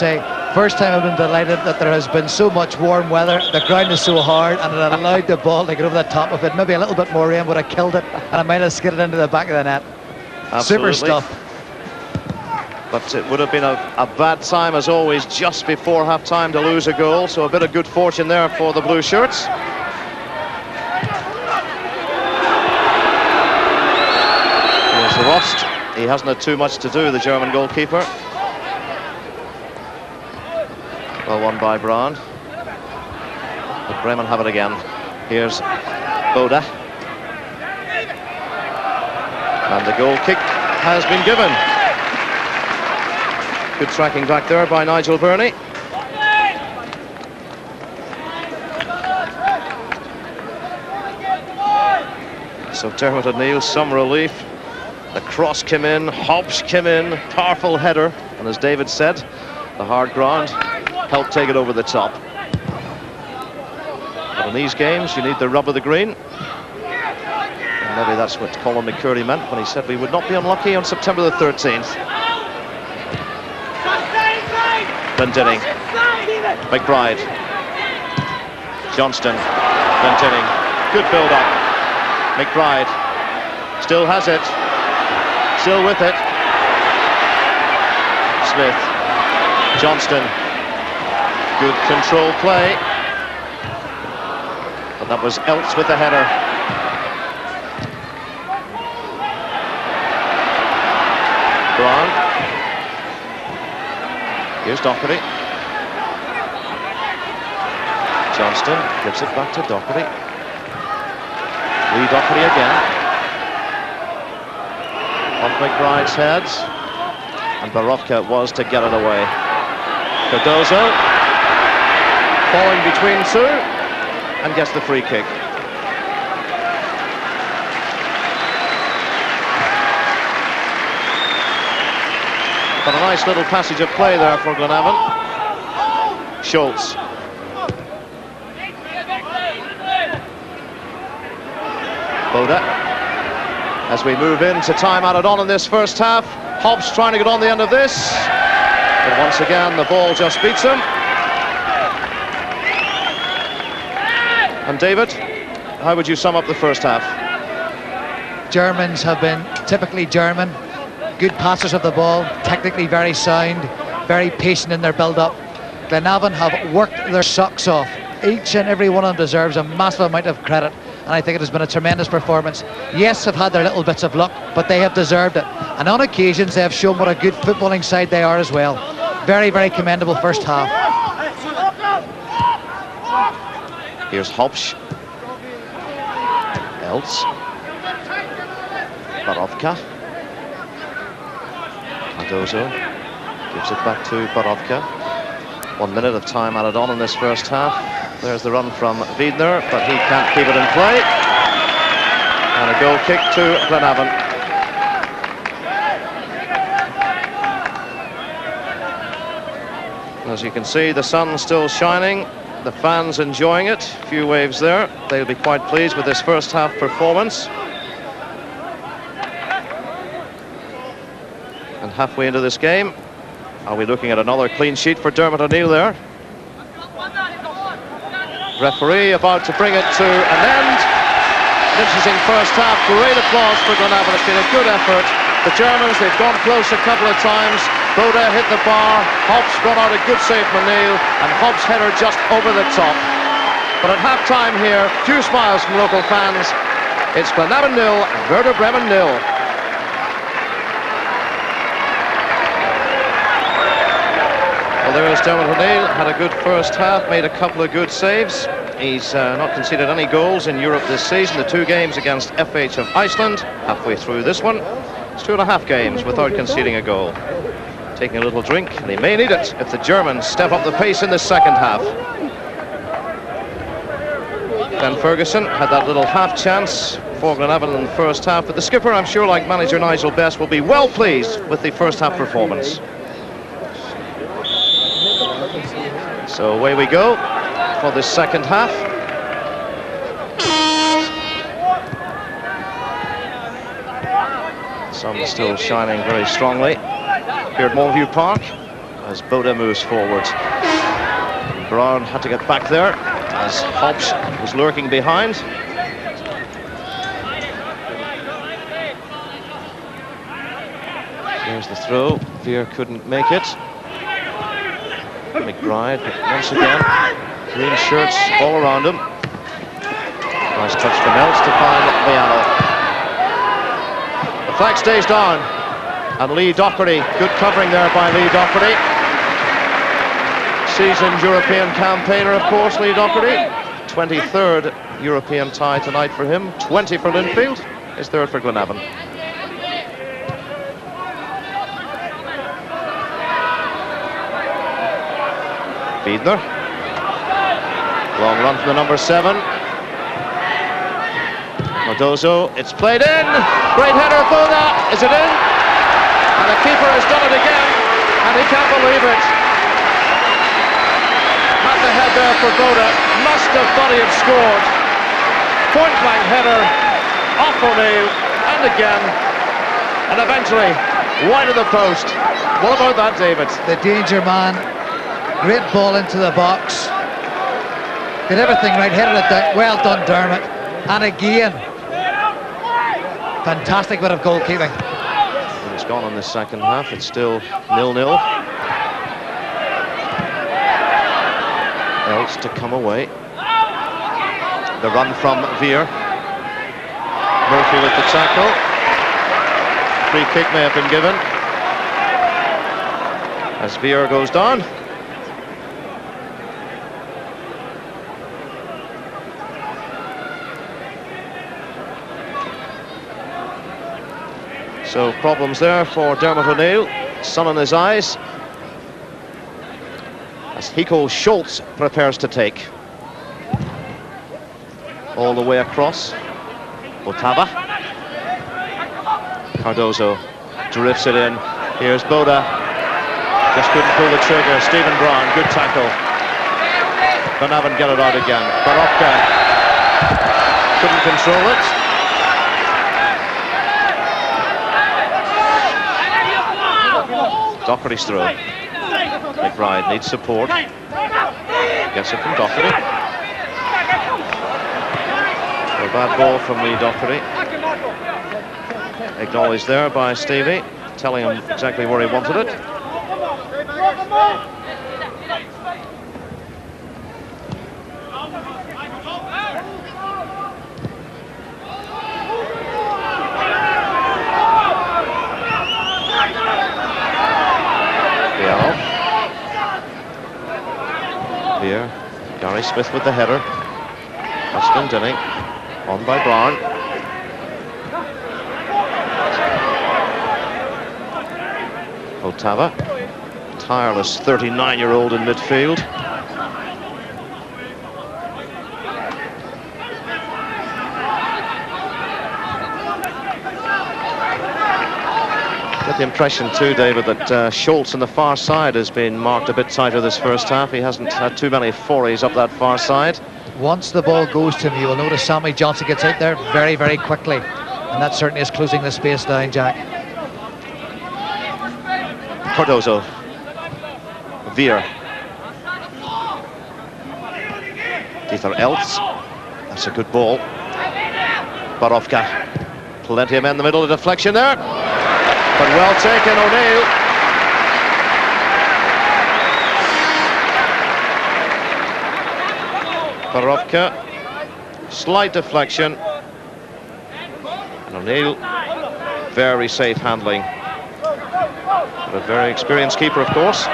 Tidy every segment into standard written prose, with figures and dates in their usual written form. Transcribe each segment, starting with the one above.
First time I've been delighted that there has been so much warm weather. The ground is so hard, and it allowed the ball to get over the top of it. Maybe a little bit more rain would have killed it, and I might have skidded into the back of the net. Absolutely. Super stuff. But it would have been a bad time, as always, just before half-time to lose a goal. So a bit of good fortune there for the blue shirts. Here's Rost. He hasn't had too much to do, the German goalkeeper. Well won by Brand. But Bremen have it again. Here's Bode. And the goal kick has been given. Good tracking back there by Nigel Burney. So Dermot O'Neill, some relief. The cross came in, Hobbs came in, powerful header. And as David said, the hard ground helped take it over the top. But in these games, you need the rub of the green. And maybe that's what Colin McCurdy meant when he said we would not be unlucky on September the 13th. Glendinning, McBride, Johnston, Glendinning, good build-up. McBride still has it, still with it. Smith, Johnston, good control play. But that was Elts with the header. Brown. Here's Doherty. Johnston gives it back to Doherty. Lee Doherty again. Off McBride's heads. And Barovka was to get it away. Cardozo falling between two and gets the free kick. But a nice little passage of play there for Glenavon. Schultz. Bode. As we move into time added on in this first half, Hobbs trying to get on the end of this. But once again, the ball just beats him. And David, how would you sum up the first half? Germans have been typically German. Good passers of the ball, technically very sound, very patient in their build-up. Glenavon have worked their socks off. Each and every one of them deserves a massive amount of credit, and I think it has been a tremendous performance. Yes, have had their little bits of luck, but they have deserved it. And on occasions, they have shown what a good footballing side they are as well. Very, very commendable first half. Here's Hobbs. Elts. Barovka. Cardozo gives it back to Barovka. 1 minute of time added on in this first half. There's the run from Wiedner, but he can't keep it in play. And a goal kick to Glenavon. As you can see, the sun's still shining. The fans enjoying it. A few waves there. They'll be quite pleased with this first half performance. And halfway into this game, are we looking at another clean sheet for Dermot O'Neill there? Referee about to bring it to an end. An interesting first half. Great applause for Glenavon. It's been a good effort. The Germans, they've gone close a couple of times. Bode hit the bar. Hobbs got out a good save from O'Neill, and Hobbs' header just over the top. But at half-time here, few smiles from local fans. It's Glenavon 0, Werder Bremen 0. Well, there's Dermot O'Neill, had a good first half, made a couple of good saves. He's not conceded any goals in Europe this season. The 2 games against FH of Iceland, halfway through this one. It's 2.5 games without conceding a goal. Taking a little drink, and he may need it if the Germans step up the pace in the second half. Ben Ferguson had that little half chance for Glenavon in the first half, but the skipper, I'm sure, like manager Nigel Best, will be well pleased with the first half performance. So away we go for this second half. Sun still shining very strongly here at Moorview Park, as Boda moves forward. And Brown had to get back there as Hobbs was lurking behind. Here's the throw. Veer couldn't make it. McBride once again. Green shirts all around him. Nice touch from Elts to find Liano. The flag stays down. And Lee Doherty, good covering there by Lee Doherty. Seasoned European campaigner, of course, Lee Doherty. 23rd European tie tonight for him. 20 for Linfield. His third for Glenavon. Fiedner. Long run from the number 7. Cardozo, it's played in. Great header, Boda. Is it in? And the keeper has done it again, and he can't believe it. At the head there for Boda. Must have thought he had scored. Point-blank header off O'Neill, and again, and eventually wide of the post. What about that, David? The danger man. Great ball into the box. Did everything right, headed it down. Well done, Dermot. And again, fantastic bit of goalkeeping. It's gone in the second half. It's still 0-0. Else to come away. The run from Veer. Murphy with the tackle. Free kick may have been given as Veer goes down. So problems there for Dermot O'Neill, sun in his eyes, as Hiko Schultz prepares to take. All the way across, Otava. Cardozo drifts it in, here's Boda, just couldn't pull the trigger. Stephen Brown, good tackle. Glenavon get it out again, Baropka couldn't control it. Doherty's throw. McBride needs support. Gets it from Doherty. A bad ball from Lee Doherty. Acknowledged there by Stevie, telling him exactly where he wanted it. Here, Gary Smith with the header. Austin Dinning, on by Brown. Otava, tireless 39-year-old in midfield. Get the impression too, David, that Schultz on the far side has been marked a bit tighter this first half. He hasn't had too many forays up that far side. Once the ball goes to him, you will notice Sammy Johnson gets out there very, very quickly. And that certainly is closing the space down, Jack. Cardozo. Veer. Dieter Elts. That's a good ball. Barovka. Plenty of men in the middle, of deflection there. But well taken, O'Neill. Barovka, slight deflection. And O'Neill, very safe handling. But a very experienced keeper, of course.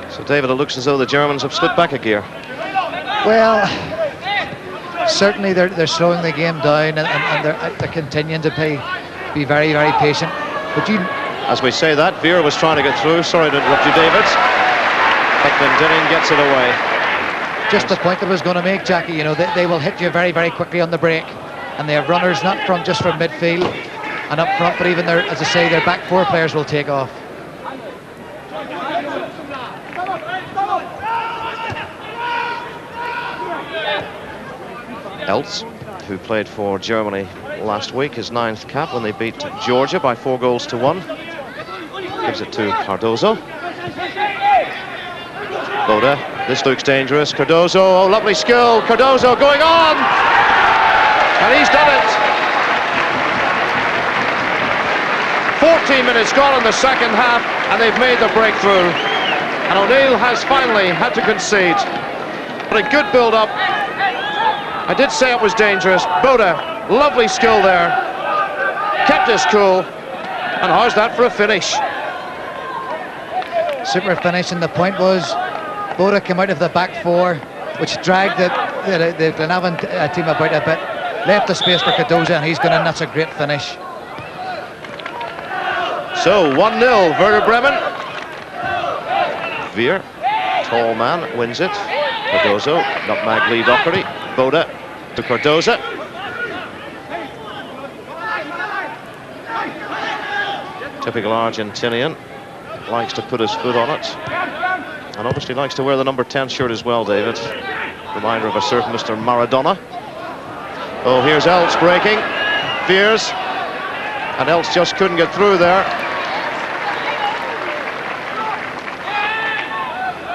So, David, it looks as though the Germans have slipped back a gear. Well, certainly they're slowing the game down, and they're continuing to be very, very patient. But as we say that, Veer was trying to get through. Sorry to interrupt you, David. Beckman Dinning gets it away. Just the point that I was going to make, Jackie, you know, they will hit you very, very quickly on the break. And they have runners not from just from midfield and up front, but even their, as I say, their back four players will take off. Eltz, who played for Germany last week, his 9th cap when they beat Georgia by 4-1. Gives it to Cardozo. Bode, this looks dangerous. Cardozo, oh, lovely skill. Cardozo going on! And he's done it! 14 minutes gone in the second half, and they've made the breakthrough. And O'Neill has finally had to concede. But a good build-up. I did say it was dangerous. Bode, lovely skill there. Kept his cool. And how's that for a finish? Super finish, and the point was Bode came out of the back four, which dragged the Glenavon team about a bit, left the space for Cardozo, and he's gone in. That's a great finish. So 1-0 Werder Bremen. Veer, tall man, wins it. Cardozo, nutmeg Lee Doherty. Bode to Cardozo. Typical Argentinian, likes to put his foot on it, and obviously likes to wear the number 10 shirt as well, David. Reminder of a certain Mr. Maradona. Oh, here's Eltz breaking. Veers, and Eltz just couldn't get through there.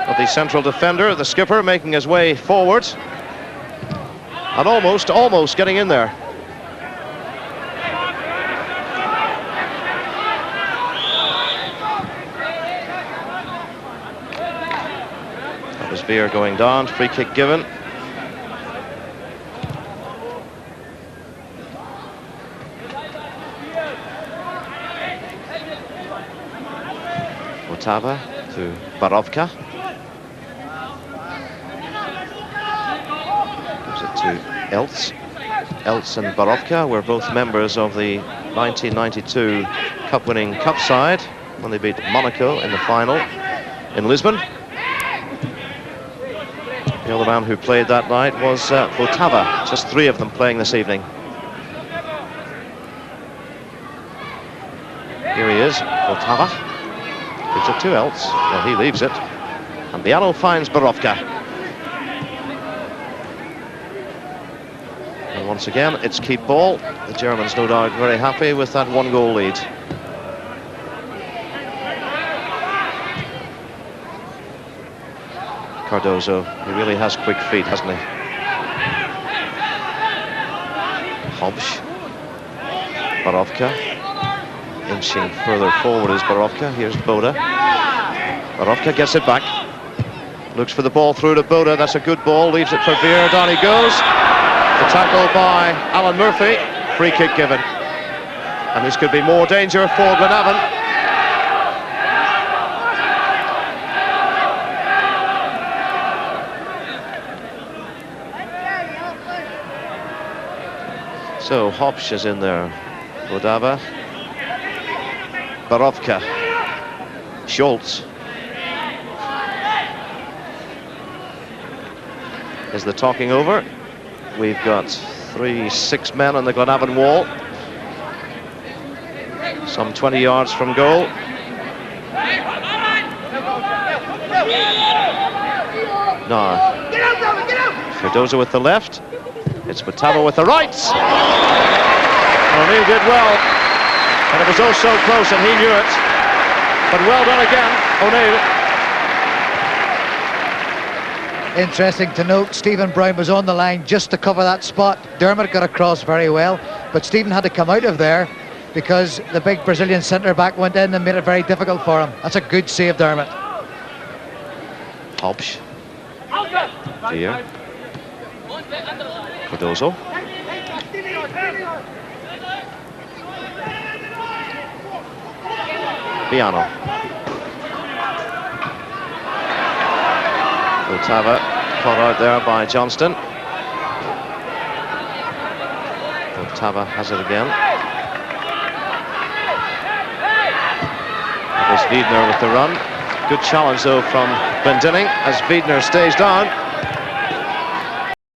But the central defender, the skipper, making his way forward, and almost getting in there. That was Veer going down, free kick given. Otava to Barovka. Gives it to Eltz. Eltz and Barovka were both members of the 1992 Cup-winning Cup side when they beat Monaco in the final in Lisbon. The other man who played that night was Otava. Just 3 of them playing this evening. Here he is, Otava. Gives it to Eltz. Well, he leaves it. And Biano finds Barovka. And once again, it's keep ball. The Germans, no doubt, very happy with that 1-goal lead. Cardozo, he really has quick feet, hasn't he? Hobbs. Barovka. Inching further forward is Barovka. Here's Bode. Barovka gets it back. Looks for the ball through to Bode. That's a good ball. Leaves it for Veer. Down he goes. The tackle by Alan Murphy. Free kick given. And this could be more danger for Glenavon. So Hobbs is in there. Odava. Barovka. Schultz. Is the talking over? We've got 6 men on the Glenavon wall. Some 20 yards from goal. Now, Cardozo with the left. It's Otava with the right. O'Neill did well. And it was oh so close, and he knew it. But well done again, O'Neill. Interesting to note, Stephen Brown was on the line just to cover that spot. Dermot got across very well, but Stephen had to come out of there because the big Brazilian centre-back went in and made it very difficult for him. That's a good save, Dermot. Hobbs. Here. Cardozo. Biano. Otava caught out there by Johnston. Otava has it again. That was Wiedner with the run. Good challenge though from Glendenning as Wiedner stays down.